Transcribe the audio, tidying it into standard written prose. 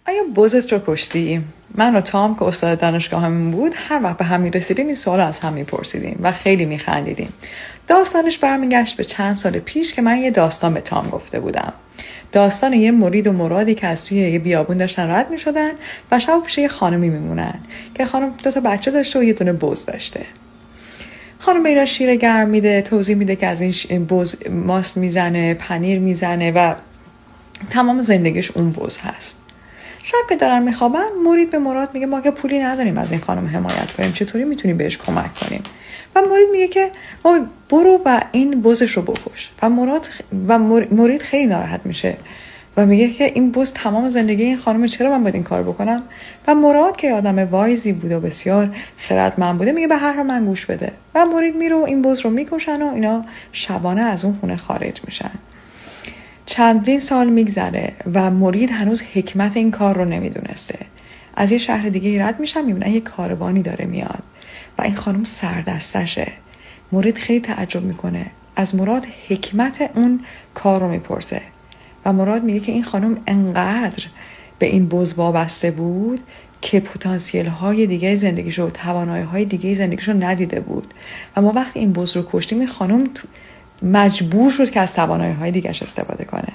آیا بزت رو کشتی؟ من و تام که استاد دانشگاه همون بود هر وقت به هم میرسیدیم این سوال از هم میپرسیدیم و خیلی میخندیدیم. داستانش برمیگشت به چند سال پیش که من یه داستان به تام گفته بودم. داستان یه مرید و مرادی که از توی یه بیابون داشتن رد میشدن و شب پیش یه خانمی میمونن که خانم 2 بچه داشته و یه دونه بز داشته. خانم به اینا شیر گرم میده، توضیح میده که از این بز ماست میزنه، پنیر میزنه و تمام زندگیش اون بز هست. شب که دارن میخوابن مرید به مراد میگه ما که پولی نداریم از این خانم حمایت کنیم، چطوری میتونیم بهش کمک کنیم؟ و مرید میگه که ما برو و این بزش رو بکش. و مرید خیلی ناراحت میشه و میگه که این بز تمام زندگی این خانم، چرا من باید این کار بکنم؟ و مراد که آدم وایزی بوده و بسیار خردمند بوده میگه به هر حال من گوش بده. و مرید میره و این بز رو میکشن و اینا شبانه از اون خونه خارج میشن. چندین سال میگذره و مرید هنوز حکمت این کار رو نمیدونسته. از یه شهر دیگه رد میشن، میبینن یه کاروانی داره میاد و این خانم سردستشه. مرید خیلی تعجب میکنه، از مراد حکمت اون کار رو میپرسه و مراد میگه که این خانم انقدر به این بز وابسته بود که پتانسیل های دیگه زندگیشو، توانایی های دیگه زندگیشو ندیده بود و ما وقتی این بز رو کشتیم این خانم مجبور شد که از توانایی های دیگه‌اش استفاده کنه.